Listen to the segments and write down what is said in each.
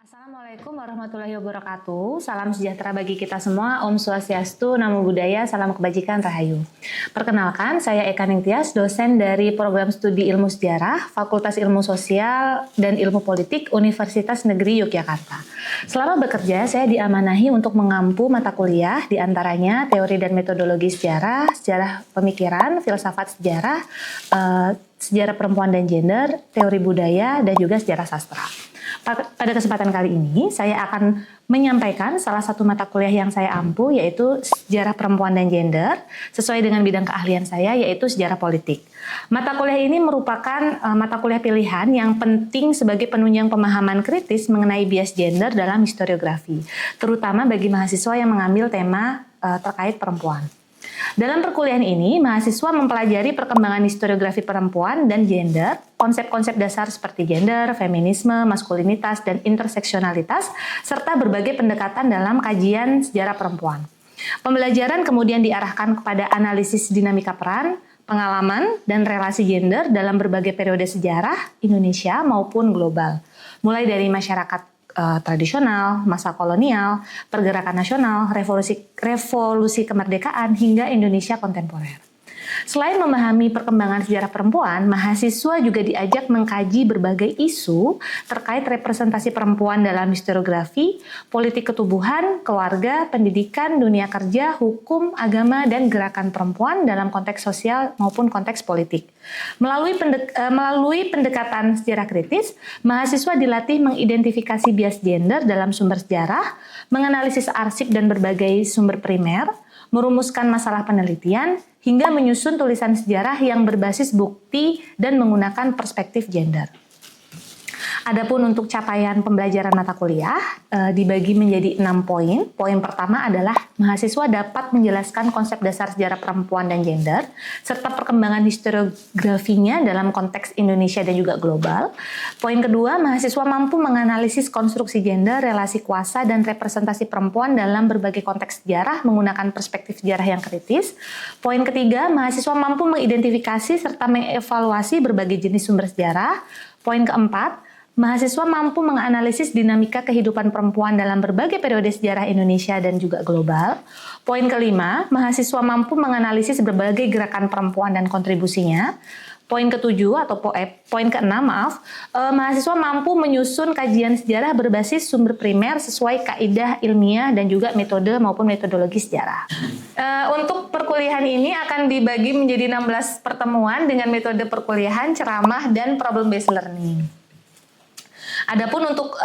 Assalamualaikum warahmatullahi wabarakatuh. Salam sejahtera bagi kita semua. Om Swastiastu, Namo Buddhaya, Salam Kebajikan, Rahayu. Perkenalkan, saya Eka Ningtyas, dosen dari Program Studi Ilmu Sejarah, Fakultas Ilmu Sosial dan Ilmu Politik, Universitas Negeri Yogyakarta. Selama bekerja, saya diamanahi untuk mengampu mata kuliah, diantaranya teori dan metodologi sejarah, sejarah pemikiran, filsafat sejarah, sejarah perempuan dan gender, teori budaya, dan juga sejarah sastra. Pada kesempatan kali ini, saya akan menyampaikan salah satu mata kuliah yang saya ampu, yaitu sejarah perempuan dan gender, sesuai dengan bidang keahlian saya, yaitu sejarah politik. Mata kuliah ini merupakan mata kuliah pilihan yang penting sebagai penunjang pemahaman kritis mengenai bias gender dalam historiografi, terutama bagi mahasiswa yang mengambil tema terkait perempuan. Dalam perkuliahan ini, mahasiswa mempelajari perkembangan historiografi perempuan dan gender, konsep-konsep dasar seperti gender, feminisme, maskulinitas, dan interseksionalitas, serta berbagai pendekatan dalam kajian sejarah perempuan. Pembelajaran kemudian diarahkan kepada analisis dinamika peran, pengalaman, dan relasi gender dalam berbagai periode sejarah Indonesia maupun global, mulai dari masyarakat tradisional, masa kolonial, pergerakan nasional, revolusi kemerdekaan, hingga Indonesia kontemporer. Selain memahami perkembangan sejarah perempuan, mahasiswa juga diajak mengkaji berbagai isu terkait representasi perempuan dalam historiografi, politik ketubuhan, keluarga, pendidikan, dunia kerja, hukum, agama, dan gerakan perempuan dalam konteks sosial maupun konteks politik. Melalui pendekatan sejarah kritis, mahasiswa dilatih mengidentifikasi bias gender dalam sumber sejarah, menganalisis arsip dan berbagai sumber primer, merumuskan masalah penelitian, hingga menyusun tulisan sejarah yang berbasis bukti dan menggunakan perspektif gender. Adapun untuk capaian pembelajaran mata kuliah dibagi menjadi 6 poin. Poin pertama adalah mahasiswa dapat menjelaskan konsep dasar sejarah perempuan dan gender, serta perkembangan historiografinya dalam konteks Indonesia dan juga global. Poin kedua, mahasiswa mampu menganalisis konstruksi gender, relasi kuasa, dan representasi perempuan dalam berbagai konteks sejarah menggunakan perspektif sejarah yang kritis. Poin ketiga, mahasiswa mampu mengidentifikasi serta mengevaluasi berbagai jenis sumber sejarah. Poin keempat, mahasiswa mampu menganalisis dinamika kehidupan perempuan dalam berbagai periode sejarah Indonesia dan juga global. Poin kelima, mahasiswa mampu menganalisis berbagai gerakan perempuan dan kontribusinya. Poin ketujuh atau poin keenam, mahasiswa mampu menyusun kajian sejarah berbasis sumber primer sesuai kaidah ilmiah dan juga metode maupun metodologi sejarah. Untuk perkuliahan ini akan dibagi menjadi 16 pertemuan dengan metode perkuliahan, ceramah, dan problem based learning. Adapun untuk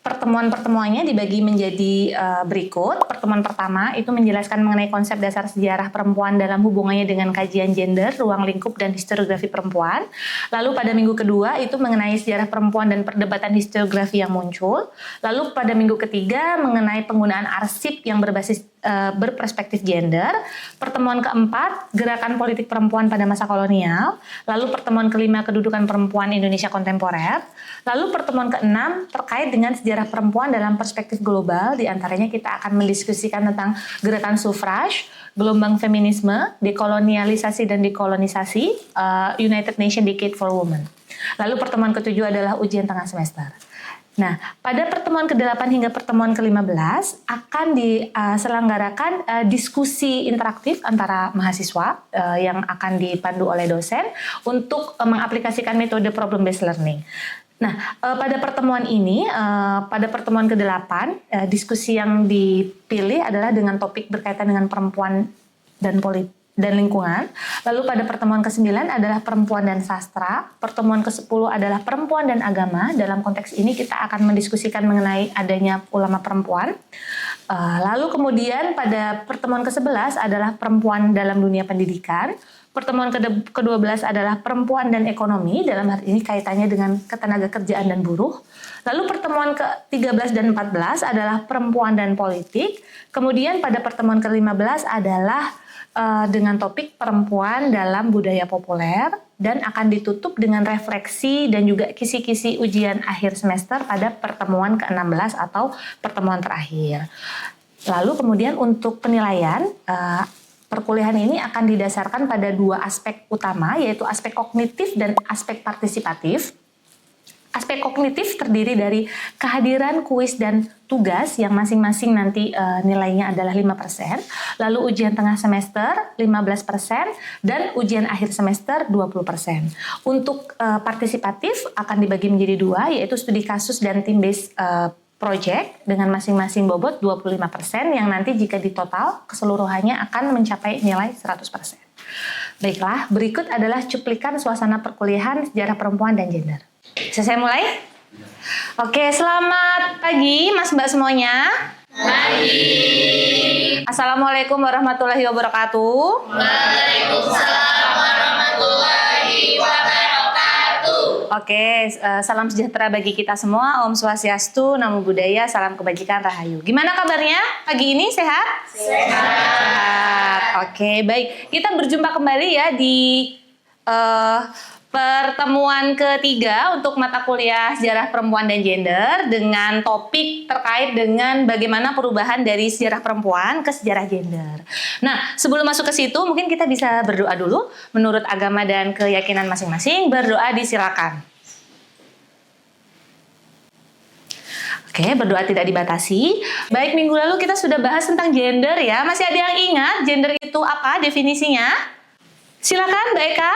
pertemuan-pertemuannya dibagi menjadi berikut. Pertemuan pertama itu menjelaskan mengenai konsep dasar sejarah perempuan dalam hubungannya dengan kajian gender, ruang lingkup, dan historiografi perempuan. Lalu pada minggu kedua itu mengenai sejarah perempuan dan perdebatan historiografi yang muncul. Lalu pada minggu ketiga mengenai penggunaan arsip yang berbasis berperspektif gender. Pertemuan keempat, gerakan politik perempuan pada masa kolonial. Lalu pertemuan kelima, kedudukan perempuan Indonesia kontemporer. Lalu pertemuan keenam terkait dengan sejarah perempuan dalam perspektif global. Di antaranya kita akan mendiskusikan tentang gerakan sufrage, gelombang feminisme, dekolonialisasi dan dekolonisasi, United Nations Decade for Women. Lalu pertemuan ketujuh adalah ujian tengah semester. Nah, pada pertemuan ke-8 hingga pertemuan ke-15 akan diselenggarakan diskusi interaktif antara mahasiswa yang akan dipandu oleh dosen untuk mengaplikasikan metode problem based learning. Nah, pada pertemuan ini, pada pertemuan ke-8, diskusi yang dipilih adalah dengan topik berkaitan dengan perempuan dan politik dan lingkungan. Lalu pada pertemuan ke-9 adalah perempuan dan sastra. Pertemuan ke-10 adalah perempuan dan agama. Dalam konteks ini kita akan mendiskusikan mengenai adanya ulama perempuan. Lalu kemudian pada pertemuan ke-11 adalah perempuan dalam dunia pendidikan. Pertemuan ke-12 adalah perempuan dan ekonomi, dalam hal ini kaitannya dengan ketenaga kerjaan dan buruh. Lalu pertemuan ke-13 dan 14 adalah perempuan dan politik. Kemudian pada pertemuan ke-15 adalah dengan topik perempuan dalam budaya populer, dan akan ditutup dengan refleksi dan juga kisi-kisi ujian akhir semester pada pertemuan ke-16 atau pertemuan terakhir. Lalu kemudian untuk penilaian, perkuliahan ini akan didasarkan pada dua aspek utama, yaitu aspek kognitif dan aspek partisipatif. Aspek kognitif terdiri dari kehadiran kuis dan tugas yang masing-masing nanti nilainya adalah 5%, lalu ujian tengah semester 15%, dan ujian akhir semester 20%. Untuk partisipatif akan dibagi menjadi dua, yaitu studi kasus dan team based project dengan masing-masing bobot 25% yang nanti jika ditotal keseluruhannya akan mencapai nilai 100%. Baiklah, berikut adalah cuplikan suasana perkuliahan sejarah perempuan dan gender. Bisa saya mulai? Oke, selamat pagi Mas Mbak semuanya. Pagi. Assalamualaikum warahmatullahi wabarakatuh. Waalaikumsalam warahmatullahi wabarakatuh. Oke, salam sejahtera bagi kita semua. Om Swastiastu, Namo Buddhaya, salam kebajikan, Rahayu. Gimana kabarnya pagi ini? Sehat? Sehat. Oke, baik. Kita berjumpa kembali ya di pertemuan ketiga untuk mata kuliah sejarah perempuan dan gender dengan topik terkait dengan bagaimana perubahan dari sejarah perempuan ke sejarah gender. Nah, sebelum masuk ke situ mungkin kita bisa berdoa dulu menurut agama dan keyakinan masing-masing. Berdoa disilakan. Oke, berdoa tidak dibatasi. Baik, minggu lalu kita sudah bahas tentang gender ya. Masih ada yang ingat gender itu apa definisinya? Silakan Mbak Eka.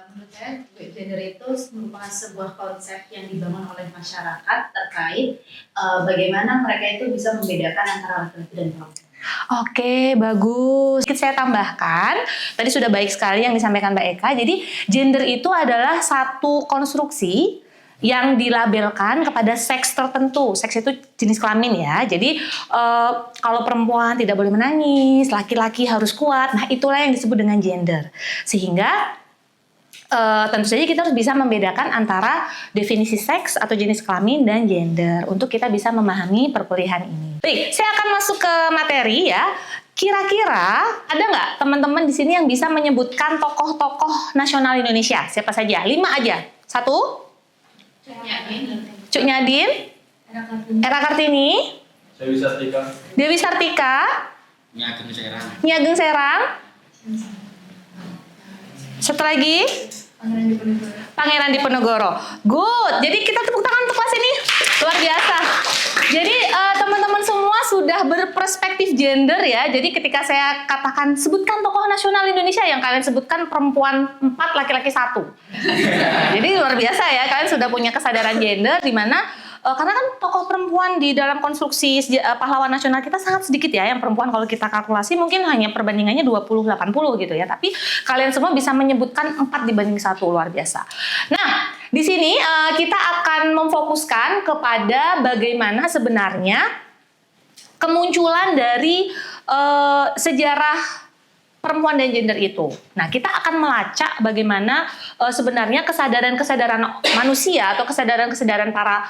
Menurut saya, gender itu merupakan sebuah konsep yang dibangun oleh masyarakat terkait bagaimana mereka itu bisa membedakan antara laki-laki dan perempuan. Oke, bagus. Saya tambahkan, tadi sudah baik sekali yang disampaikan Mbak Eka. Jadi, gender itu adalah satu konstruksi yang dilabelkan kepada seks tertentu. Seks itu jenis kelamin ya. Jadi, kalau perempuan tidak boleh menangis, laki-laki harus kuat. Nah, itulah yang disebut dengan gender. Sehingga tentu saja kita harus bisa membedakan antara definisi seks atau jenis kelamin dan gender untuk kita bisa memahami perkuliahan ini. Baik, saya akan masuk ke materi ya. Kira-kira ada nggak teman-teman di sini yang bisa menyebutkan tokoh-tokoh nasional Indonesia? Siapa saja? 5 aja. 1. Cuk Nyadin. Era Kartini. Dewi Sartika. Nyi Ageng Serang. Satu lagi. Pangeran Diponegoro. Good. Jadi kita tepuk tangan untuk kelas ini. Luar biasa. Jadi teman-teman semua sudah berperspektif gender ya. Jadi ketika saya katakan sebutkan tokoh nasional Indonesia, yang kalian sebutkan perempuan 4, laki-laki 1. Jadi luar biasa ya, kalian sudah punya kesadaran gender di mana karena kan tokoh perempuan di dalam konstruksi pahlawan nasional kita sangat sedikit ya, yang perempuan kalau kita kalkulasi mungkin hanya perbandingannya 20-80 gitu ya, tapi kalian semua bisa menyebutkan 4:1, luar biasa. Nah, di sini kita akan memfokuskan kepada bagaimana sebenarnya kemunculan dari sejarah perempuan dan gender itu. Nah, kita akan melacak bagaimana sebenarnya kesadaran-kesadaran manusia atau kesadaran-kesadaran para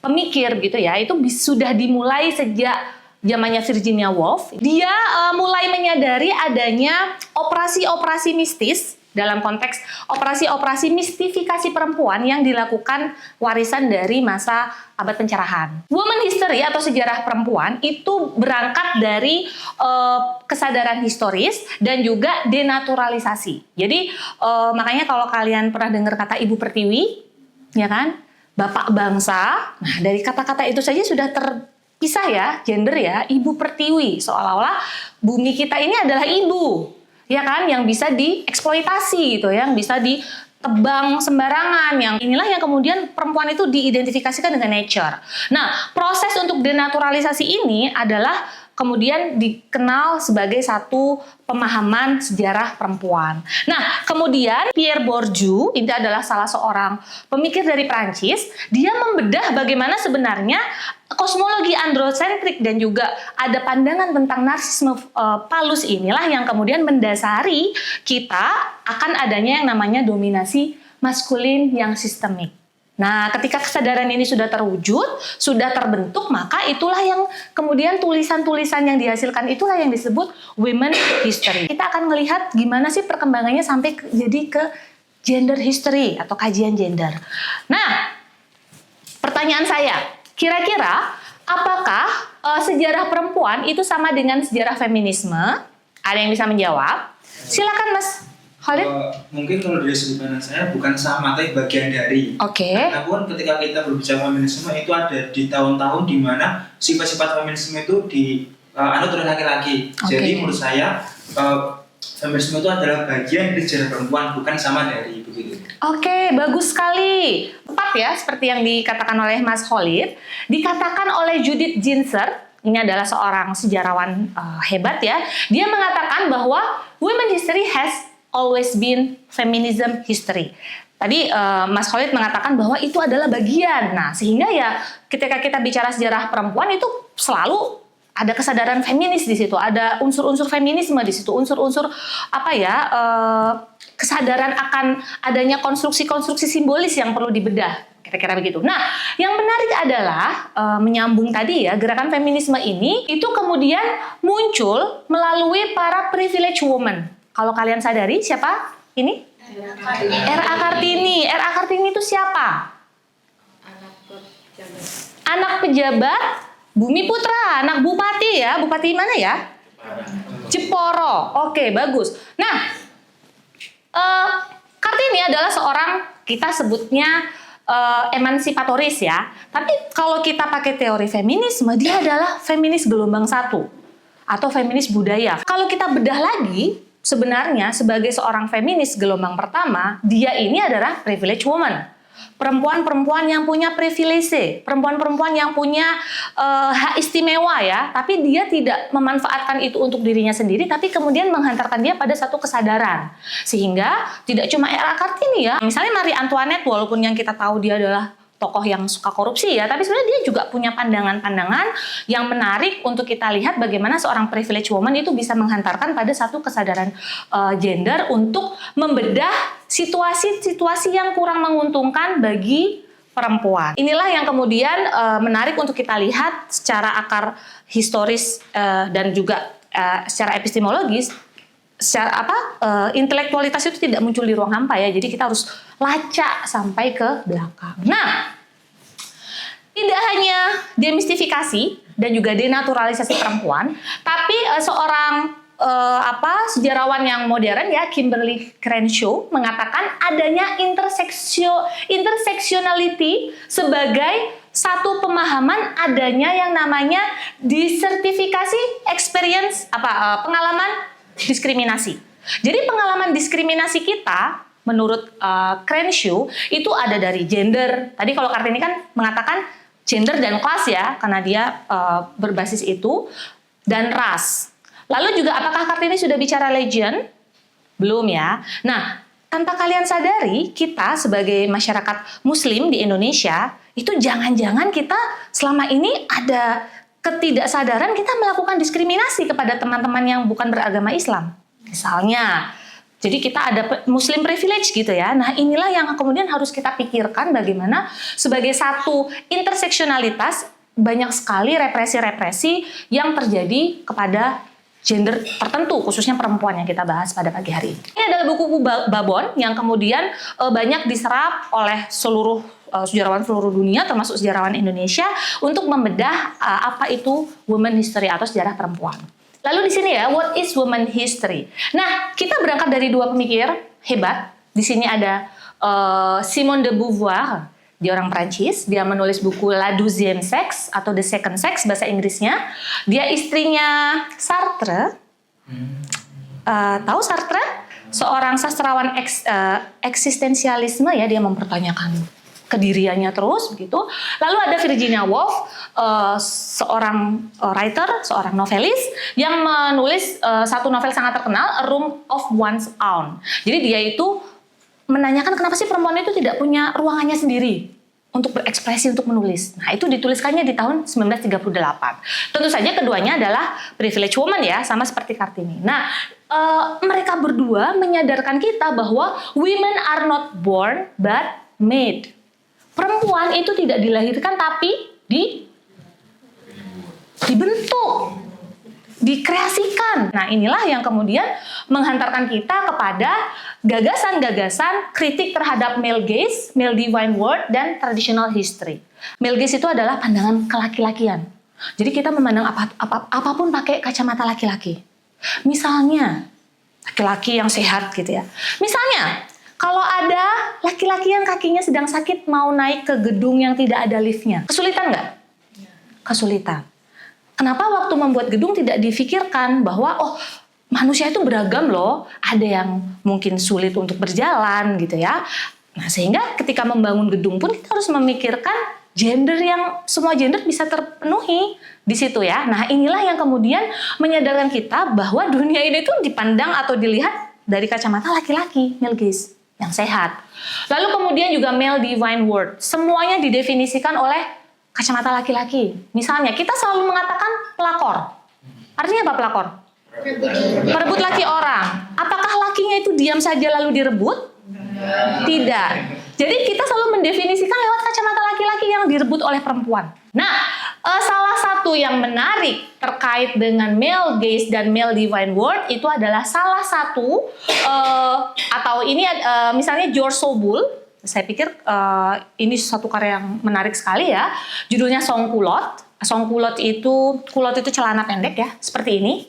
pemikir gitu ya, itu sudah dimulai sejak zamannya Virginia Woolf. Dia mulai menyadari adanya operasi-operasi mistis dalam konteks operasi-operasi mistifikasi perempuan yang dilakukan warisan dari masa abad pencerahan. Woman history atau sejarah perempuan itu berangkat dari kesadaran historis dan juga denaturalisasi. Jadi makanya kalau kalian pernah dengar kata Ibu Pertiwi, ya kan? Bapak bangsa, nah dari kata-kata itu saja sudah terpisah ya, gender ya, Ibu Pertiwi, seolah-olah bumi kita ini adalah ibu, ya kan, yang bisa dieksploitasi gitu, yang bisa ditebang sembarangan, yang inilah yang kemudian perempuan itu diidentifikasikan dengan nature. Nah, proses untuk denaturalisasi ini adalah kemudian dikenal sebagai satu pemahaman sejarah perempuan. Nah, kemudian Pierre Bourdieu, ini adalah salah seorang pemikir dari Prancis, dia membedah bagaimana sebenarnya kosmologi androsentrik dan juga ada pandangan tentang narsisme palus inilah yang kemudian mendasari kita akan adanya yang namanya dominasi maskulin yang sistemik. Nah, ketika kesadaran ini sudah terwujud, sudah terbentuk, maka itulah yang kemudian tulisan-tulisan yang dihasilkan itulah yang disebut women history. Kita akan melihat gimana sih perkembangannya sampai jadi ke gender history atau kajian gender. Nah, pertanyaan saya, kira-kira apakah sejarah perempuan itu sama dengan sejarah feminisme? Ada yang bisa menjawab? Silakan Mas Khalid? Mungkin kalau dari sudut pandang saya bukan sama, tapi bagian dari. Oke. Namun ketika kita berbicara feminisme itu ada di tahun-tahun di mana sifat-sifat feminisme itu anut oleh laki-laki. Oke. Jadi menurut saya feminisme itu adalah bagian dari sejarah perempuan, bukan sama dari begitu. Oke, bagus sekali. Tepat ya, seperti yang dikatakan oleh Mas Khalid. Dikatakan oleh Judith Ginzer, ini adalah seorang sejarawan hebat ya. Dia mengatakan bahwa women history has always been feminism history. Tadi Mas Khalid mengatakan bahwa itu adalah bagian. Nah, sehingga ya ketika kita bicara sejarah perempuan itu selalu ada kesadaran feminis di situ, ada unsur-unsur feminisme di situ, unsur-unsur kesadaran akan adanya konstruksi-konstruksi simbolis yang perlu dibedah, kira-kira begitu. Nah, yang menarik adalah menyambung tadi ya, gerakan feminisme ini itu kemudian muncul melalui para privileged women. Kalau kalian sadari siapa ini? R.A. Kartini. R.A. Kartini itu siapa? Anak pejabat Bumi Putra, anak bupati ya. Bupati mana ya? Jeporo. Oke, bagus. Nah, Kartini adalah seorang, kita sebutnya emansipatoris ya. Tapi kalau kita pakai teori feminisme, dia adalah feminis gelombang 1 atau feminis budaya. Kalau kita bedah lagi, sebenarnya sebagai seorang feminis gelombang pertama, dia ini adalah privileged woman. Perempuan-perempuan yang punya privilege, perempuan-perempuan yang punya hak istimewa ya, tapi dia tidak memanfaatkan itu untuk dirinya sendiri, tapi kemudian menghantarkan dia pada satu kesadaran. Sehingga tidak cuma R.A. Kartini ya, misalnya Marie Antoinette, walaupun yang kita tahu dia adalah tokoh yang suka korupsi ya, tapi sebenarnya dia juga punya pandangan-pandangan yang menarik untuk kita lihat bagaimana seorang privileged woman itu bisa menghantarkan pada satu kesadaran gender untuk membedah situasi-situasi yang kurang menguntungkan bagi perempuan. Inilah yang kemudian menarik untuk kita lihat secara akar historis dan juga secara epistemologis. Secara intelektualitas itu tidak muncul di ruang hampa ya, jadi kita harus lacak sampai ke belakang. Nah, tidak hanya demistifikasi dan juga denaturalisasi perempuan, tapi seorang sejarawan yang modern ya, Kimberly Crenshaw mengatakan adanya intersectionality sebagai satu pemahaman adanya yang namanya disertifikasi experience pengalaman diskriminasi. Jadi pengalaman diskriminasi kita menurut Crenshaw itu ada dari gender. Tadi kalau Kartini kan mengatakan gender dan kelas ya, karena dia berbasis itu, dan ras. Lalu juga apakah Kartini sudah bicara legend? Belum ya. Nah, tanpa kalian sadari, kita sebagai masyarakat muslim di Indonesia itu jangan-jangan kita selama ini ada ketidaksadaran kita melakukan diskriminasi kepada teman-teman yang bukan beragama Islam. Misalnya, jadi kita ada Muslim privilege gitu ya. Nah, inilah yang kemudian harus kita pikirkan bagaimana sebagai satu interseksionalitas banyak sekali represi-represi yang terjadi kepada gender tertentu, khususnya perempuan yang kita bahas pada pagi hari ini. Ini adalah buku Babon yang kemudian banyak diserap oleh seluruh sejarawan seluruh dunia, termasuk sejarawan Indonesia, untuk membedah apa itu women history atau sejarah perempuan. Lalu di sini ya, what is women history? Nah, kita berangkat dari dua pemikir hebat. Di sini ada Simone de Beauvoir, dia orang Prancis. Dia menulis buku La Deuxième Sexe atau The Second Sex bahasa Inggrisnya. Dia istrinya Sartre. Tahu Sartre? Seorang sastrawan eksistensialisme ya, dia mempertanyakan kediriannya terus begitu. Lalu ada Virginia Woolf, seorang writer, seorang novelis yang menulis satu novel sangat terkenal, A Room of One's Own. Jadi dia itu menanyakan kenapa sih perempuan itu tidak punya ruangannya sendiri untuk berekspresi, untuk menulis. Nah, itu dituliskannya di tahun 1938. Tentu saja keduanya adalah privileged woman ya, sama seperti Kartini. Nah, mereka berdua menyadarkan kita bahwa women are not born but made. Perempuan itu tidak dilahirkan tapi dibentuk, dikreasikan. Nah, inilah yang kemudian menghantarkan kita kepada gagasan-gagasan kritik terhadap male gaze, male divine world, dan traditional history. Male gaze itu adalah pandangan kelaki-lakian. Jadi kita memandang apapun pakai kacamata laki-laki. Misalnya, laki-laki yang sehat gitu ya. Misalnya, kalau ada laki-laki yang kakinya sedang sakit mau naik ke gedung yang tidak ada liftnya, kesulitan nggak? Kesulitan. Kenapa waktu membuat gedung tidak difikirkan bahwa manusia itu beragam loh, ada yang mungkin sulit untuk berjalan gitu ya. Nah, sehingga ketika membangun gedung pun kita harus memikirkan gender yang semua gender bisa terpenuhi di situ ya. Nah, inilah yang kemudian menyadarkan kita bahwa dunia ini tuh dipandang atau dilihat dari kacamata laki-laki, male gaze, yang sehat. Lalu kemudian juga male divine word. Semuanya didefinisikan oleh kacamata laki-laki. Misalnya kita selalu mengatakan pelakor. Artinya apa pelakor? Merebut laki orang. Apakah lakinya itu diam saja lalu direbut? Tidak. Jadi kita selalu mendefinisikan lewat kacamata laki-laki yang direbut oleh perempuan. Nah, salah satu yang menarik terkait dengan male gaze dan male divine word itu adalah salah satu atau ini misalnya George Sobul. Saya pikir ini suatu karya yang menarik sekali ya. Judulnya Songkulot. Songkulot itu celana pendek ya, seperti ini.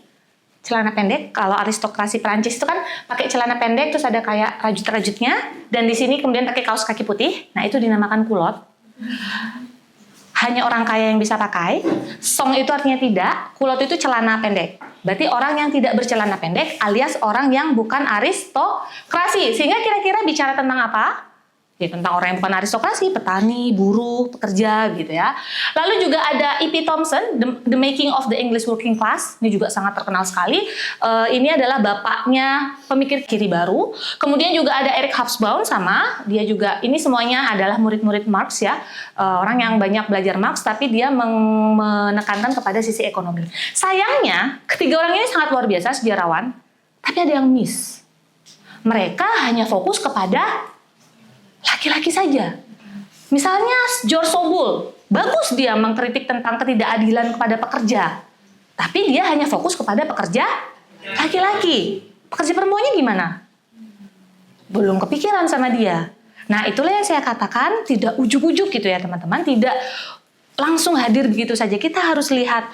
Celana pendek, kalau aristokrasi Prancis itu kan pakai celana pendek terus ada kayak rajut-rajutnya, dan di sini kemudian pakai kaos kaki putih. Nah, itu dinamakan kulot. Hanya orang kaya yang bisa pakai. Song itu artinya tidak, kulot itu celana pendek. Berarti orang yang tidak bercelana pendek alias orang yang bukan aristokrasi. Sehingga kira-kira bicara tentang apa? Ya, tentang orang yang bukan aristokrasi, petani, buruh, pekerja gitu ya. Lalu juga ada E.P. Thompson, The Making of the English Working Class. Ini juga sangat terkenal sekali. Ini adalah bapaknya pemikir kiri baru. Kemudian juga ada Eric Hobsbawm sama. Dia juga, ini semuanya adalah murid-murid Marx ya. Orang yang banyak belajar Marx, tapi dia menekankan kepada sisi ekonomi. Sayangnya, ketiga orang ini sangat luar biasa sejarawan, tapi ada yang miss. Mereka hanya fokus kepada laki-laki saja. Misalnya George Sobul, bagus dia mengkritik tentang ketidakadilan kepada pekerja. Tapi dia hanya fokus kepada pekerja laki-laki. Pekerja perempuannya gimana? Belum kepikiran sama dia. Nah, itulah yang saya katakan tidak ujuk-ujuk gitu ya teman-teman. Tidak langsung hadir begitu saja. Kita harus lihat,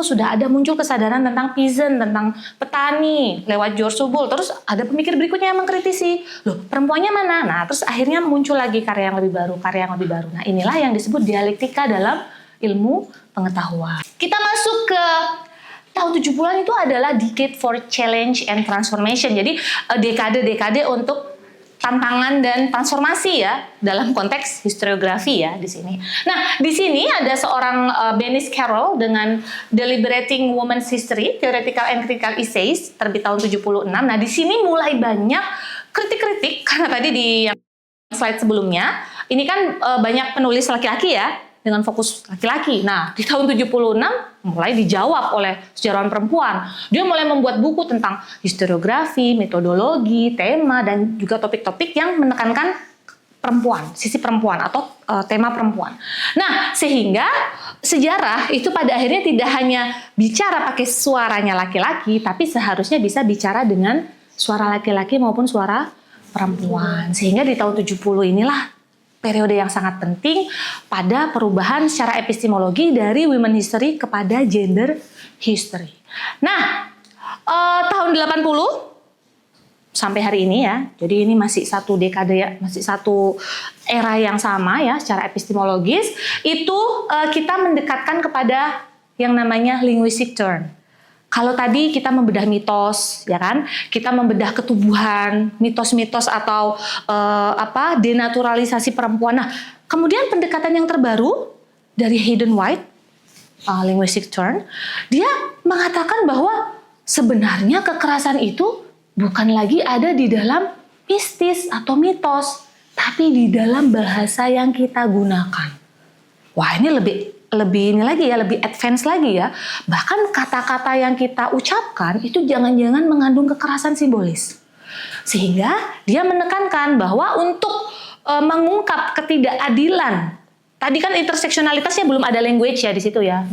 sudah ada muncul kesadaran tentang peasant, tentang petani lewat George Sobul. Terus ada pemikir berikutnya yang mengkritisi, loh perempuannya mana? Nah, terus akhirnya muncul lagi karya yang lebih baru. Nah, inilah yang disebut dialektika dalam ilmu pengetahuan. Kita masuk ke tahun 70-an itu adalah decade for challenge and transformation. Jadi dekade-dekade untuk tantangan dan transformasi ya, dalam konteks historiografi ya di sini. Nah, di sini ada seorang Bernice Carroll dengan Deliberating Women's History, Theoretical and Critical Essays, terbit tahun 76. Nah, di sini mulai banyak kritik-kritik karena tadi di yang slide sebelumnya, ini kan banyak penulis laki-laki ya, dengan fokus laki-laki. Nah, di tahun 76 mulai dijawab oleh sejarawan perempuan. Dia mulai membuat buku tentang historiografi, metodologi, tema, dan juga topik-topik yang menekankan perempuan, sisi perempuan atau tema perempuan. Nah, sehingga sejarah itu pada akhirnya tidak hanya bicara pakai suaranya laki-laki, tapi seharusnya bisa bicara dengan suara laki-laki maupun suara perempuan. Sehingga di tahun 70 inilah periode yang sangat penting pada perubahan secara epistemologi dari women history kepada gender history. Nah, tahun 80 sampai hari ini ya, jadi ini masih satu dekade ya, masih satu era yang sama ya secara epistemologis, itu kita mendekatkan kepada yang namanya linguistic turn. Kalau tadi kita membedah mitos, ya kan? Kita membedah ketubuhan, mitos-mitos atau denaturalisasi perempuan. Nah, kemudian pendekatan yang terbaru dari Hayden White, linguistic turn, dia mengatakan bahwa sebenarnya kekerasan itu bukan lagi ada di dalam mistis atau mitos, tapi di dalam bahasa yang kita gunakan. Wah, ini lebih ini lagi ya, lebih advance lagi ya. Bahkan kata-kata yang kita ucapkan itu jangan-jangan mengandung kekerasan simbolis. Sehingga dia menekankan bahwa untuk mengungkap ketidakadilan, tadi kan interseksionalitasnya belum ada language ya di situ ya.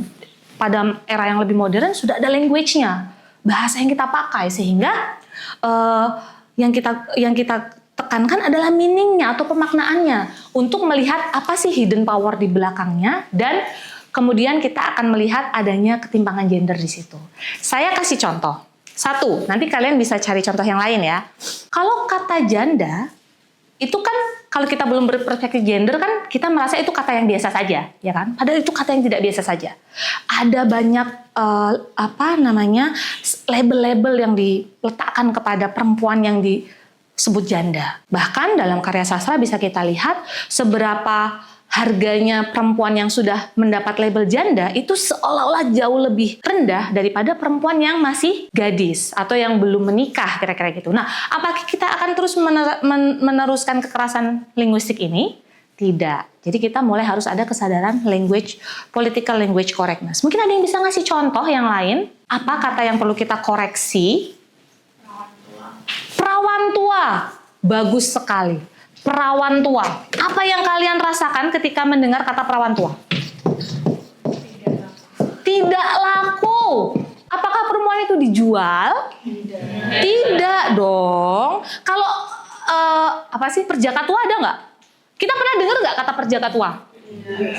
Pada era yang lebih modern sudah ada language-nya, bahasa yang kita pakai, sehingga yang kita tekankan adalah meaning-nya atau pemaknaannya untuk melihat apa sih hidden power di belakangnya, dan kemudian kita akan melihat adanya ketimpangan gender di situ. Saya kasih contoh. Satu, nanti kalian bisa cari contoh yang lain ya. Kalau kata janda, itu kan kalau kita belum berperspektif gender kan kita merasa itu kata yang biasa saja, ya kan? Padahal itu kata yang tidak biasa saja. Ada banyak label-label yang diletakkan kepada perempuan yang disebut janda. Bahkan dalam karya sastra bisa kita lihat seberapa harganya perempuan yang sudah mendapat label janda itu seolah-olah jauh lebih rendah daripada perempuan yang masih gadis atau yang belum menikah, kira-kira gitu. Nah, apakah kita akan terus meneruskan kekerasan linguistik ini? Tidak. Jadi kita mulai harus ada kesadaran political language correctness. Mungkin ada yang bisa ngasih contoh yang lain? Apa kata yang perlu kita koreksi? Perawan tua. Bagus sekali. Perawan tua. Apa yang kalian rasakan ketika mendengar kata perawan tua? Tidak laku. Apakah perempuan itu dijual? Tidak dong. Kalau perjaka tua ada nggak? Kita pernah dengar nggak kata perjaka tua?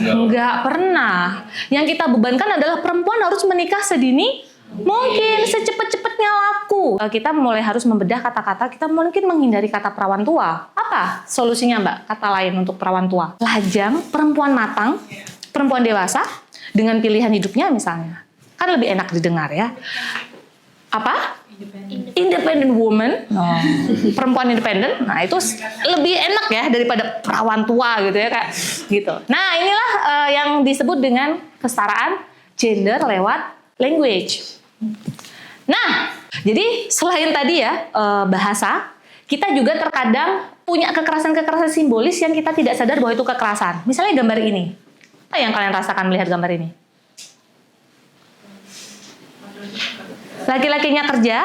Nggak pernah. Yang kita bebankan adalah perempuan harus menikah sedini mungkin, secepat-cepatnya laku. Kita mulai harus membedah kata-kata, kita mungkin menghindari kata perawan tua. Apa solusinya Mbak? Kata lain untuk perawan tua. Lajang, perempuan matang, perempuan dewasa, dengan pilihan hidupnya misalnya. Kan lebih enak didengar ya. Apa? Independent woman. Perempuan independen. Nah itu lebih enak ya daripada perawan tua gitu ya Kak. Gitu. Nah inilah yang disebut dengan kesetaraan gender lewat language. Nah, jadi selain tadi ya bahasa, kita juga terkadang punya kekerasan-kekerasan simbolis yang kita tidak sadar bahwa itu kekerasan. Misalnya gambar ini. Apa yang kalian rasakan melihat gambar ini? Laki-lakinya kerja.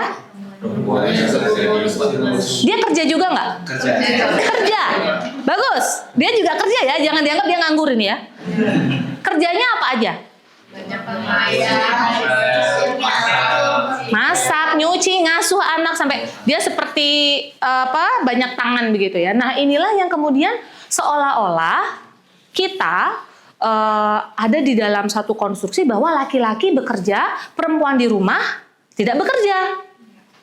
Dia kerja juga nggak? Kerja. Bagus. Dia juga kerja ya. Jangan dianggap dia nganggur ini ya. Kerjanya apa aja? Masak, nyuci, ngasuh anak sampai dia seperti banyak tangan begitu ya. Nah inilah yang kemudian seolah-olah kita ada di dalam satu konstruksi bahwa laki-laki bekerja, perempuan di rumah tidak bekerja.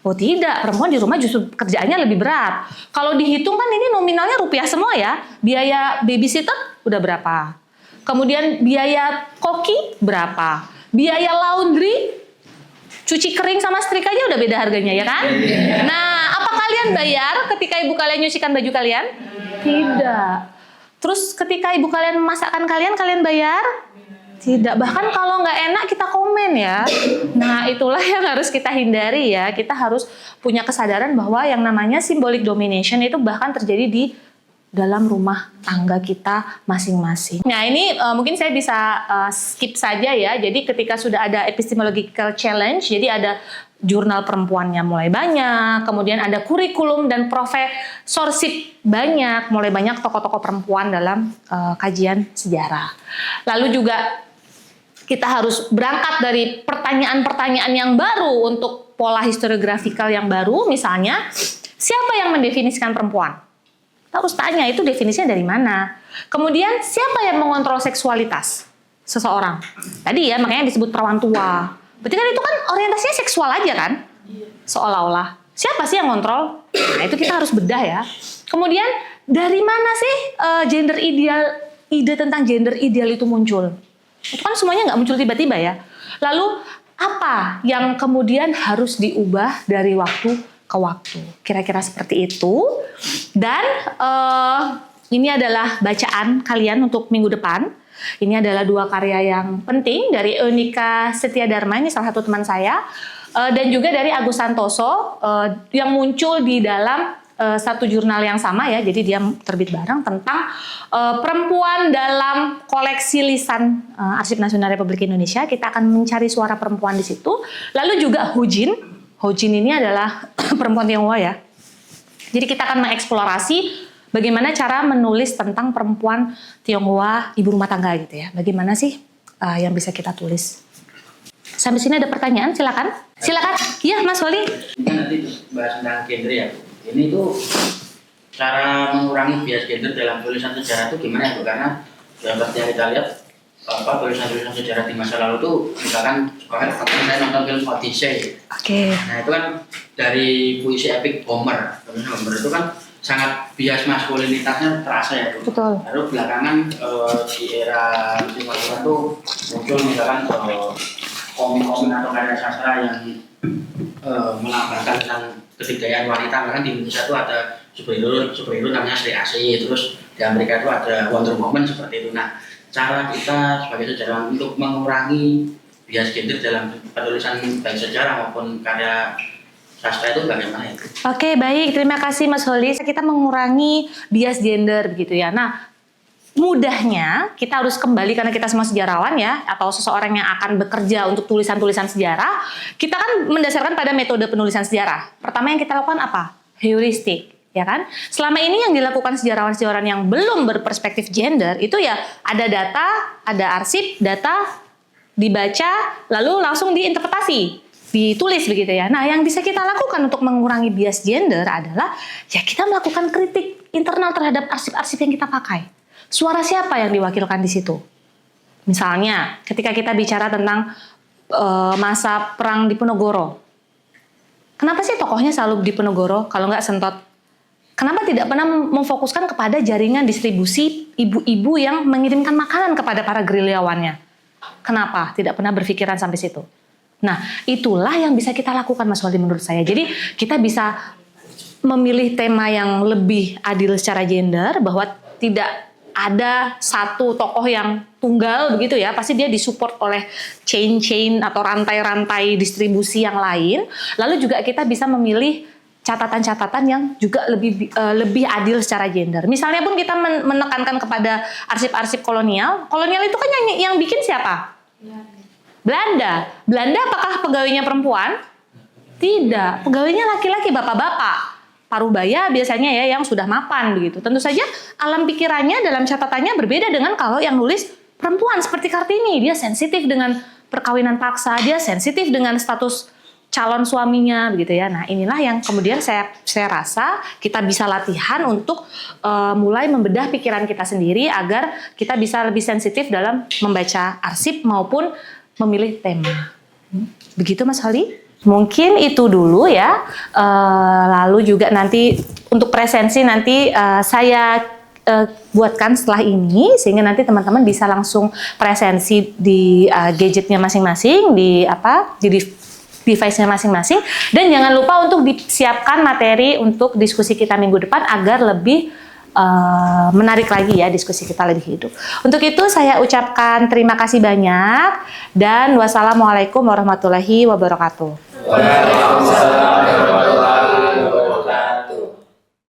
Oh tidak, perempuan di rumah justru kerjaannya lebih berat. Kalau dihitung kan ini nominalnya rupiah semua ya. Biaya babysitter udah berapa? Kemudian biaya koki berapa? Biaya laundry, cuci kering sama setrikanya udah beda harganya ya kan? Nah, apa kalian bayar ketika ibu kalian nyucikan baju kalian? Tidak. Terus ketika ibu kalian memasakkan kalian bayar? Tidak. Bahkan kalau nggak enak kita komen ya. Nah, itulah yang harus kita hindari ya. Kita harus punya kesadaran bahwa yang namanya symbolic domination itu bahkan terjadi di dalam rumah tangga kita masing-masing. Nah ini mungkin saya bisa skip saja ya. Jadi ketika sudah ada epistemological challenge, jadi ada jurnal perempuannya mulai banyak, kemudian ada kurikulum dan profesorship banyak, mulai banyak tokoh-tokoh perempuan dalam kajian sejarah. Lalu juga kita harus berangkat dari pertanyaan-pertanyaan yang baru untuk pola historiografikal yang baru, misalnya siapa yang mendefinisikan perempuan? Kita harus tanya itu definisinya dari mana. Kemudian siapa yang mengontrol seksualitas seseorang? Tadi ya makanya disebut perawan tua. Berarti kan itu kan orientasinya seksual aja kan? Seolah-olah. Siapa sih yang ngontrol? Nah itu kita harus bedah ya. Kemudian dari mana sih gender ideal, ide tentang gender ideal itu muncul? Itu kan semuanya nggak muncul tiba-tiba ya. Lalu apa yang kemudian harus diubah dari waktu ke waktu, kira-kira seperti itu. Dan ini adalah bacaan kalian untuk minggu depan. Ini adalah dua karya yang penting dari Eunika Setiadarma, ini salah satu teman saya, dan juga dari Agus Santoso yang muncul di dalam satu jurnal yang sama ya. Jadi dia terbit bareng tentang perempuan dalam koleksi lisan Arsip Nasional Republik Indonesia. Kita akan mencari suara perempuan di situ. Lalu juga Hojin. Hojin ini adalah perempuan Tionghoa ya. Jadi kita akan mengeksplorasi bagaimana cara menulis tentang perempuan Tionghoa ibu rumah tangga gitu ya. Bagaimana sih yang bisa kita tulis? Sampai sini ada pertanyaan, silakan. Silakan. Iya, Mas Wali. Ini nanti bahas tentang gender ya. Ini tuh cara mengurangi bias gender dalam tulisan sejarah itu gimana ya Bu? Karena seperti yang kita lihat tulisan-tulisan sejarah di masa lalu tuh, misalkan saya nonton film Odyssey. Oke. Nah itu kan dari puisi epik Homer. Homer itu kan sangat bias maskulinitasnya terasa ya Bu. Betul. Lalu belakangan di era literasi itu muncul misalkan komik-komik atau karya sastra yang melambangkan tentang kebudayaan wanita. Kan di Indonesia itu ada superhero namanya Sri Asih, terus di Amerika itu ada Wonder Woman seperti itu. Nah, cara kita sebagai sejarawan untuk mengurangi bias gender dalam penulisan baik sejarah maupun karya sastra itu bagaimana itu? Oke, baik. Terima kasih Mas Holi. Kita mengurangi bias gender begitu ya. Nah, mudahnya kita harus kembali karena kita semua sejarawan ya, atau seseorang yang akan bekerja untuk tulisan-tulisan sejarah, kita kan mendasarkan pada metode penulisan sejarah. Pertama yang kita lakukan apa? Heuristik, ya kan? Selama ini yang dilakukan sejarawan-sejarawan yang belum berperspektif gender itu ya ada data, ada arsip, data dibaca, lalu langsung diinterpretasi, ditulis begitu ya. Nah, yang bisa kita lakukan untuk mengurangi bias gender adalah ya kita melakukan kritik internal terhadap arsip-arsip yang kita pakai. Suara siapa yang diwakilkan di situ? Misalnya, ketika kita bicara tentang masa perang di Ponorogo, kenapa sih tokohnya selalu di Ponorogo kalau nggak Sentot? Kenapa tidak pernah memfokuskan kepada jaringan distribusi ibu-ibu yang mengirimkan makanan kepada para gerilyawannya? Kenapa tidak pernah berpikiran sampai situ? Nah, itulah yang bisa kita lakukan Mas Waldi menurut saya. Jadi kita bisa memilih tema yang lebih adil secara gender, bahwa tidak ada satu tokoh yang tunggal begitu ya, pasti dia disupport oleh chain atau rantai-rantai distribusi yang lain. Lalu juga kita bisa memilih catatan-catatan yang juga lebih adil secara gender. Misalnya pun kita menekankan kepada arsip-arsip kolonial. Kolonial itu kan yang bikin siapa? Belanda. Belanda apakah pegawainya perempuan? Tidak. Pegawainya laki-laki, bapak-bapak. Parubaya biasanya ya yang sudah mapan begitu. Tentu saja alam pikirannya dalam catatannya berbeda dengan kalau yang nulis perempuan seperti Kartini. Dia sensitif dengan perkawinan paksa, dia sensitif dengan status calon suaminya begitu ya. Nah, inilah yang kemudian saya rasa kita bisa latihan untuk mulai membedah pikiran kita sendiri agar kita bisa lebih sensitif dalam membaca arsip maupun memilih tema. Begitu Mas Holi? Mungkin itu dulu ya. Lalu juga nanti untuk presensi nanti saya buatkan setelah ini sehingga nanti teman-teman bisa langsung presensi di gadgetnya masing-masing, di device-nya masing-masing, dan jangan lupa untuk disiapkan materi untuk diskusi kita minggu depan agar lebih menarik lagi ya, diskusi kita lebih hidup. Untuk itu saya ucapkan terima kasih banyak dan wassalamualaikum warahmatullahi wabarakatuh. Waalaikumsalam warahmatullahi wabarakatuh.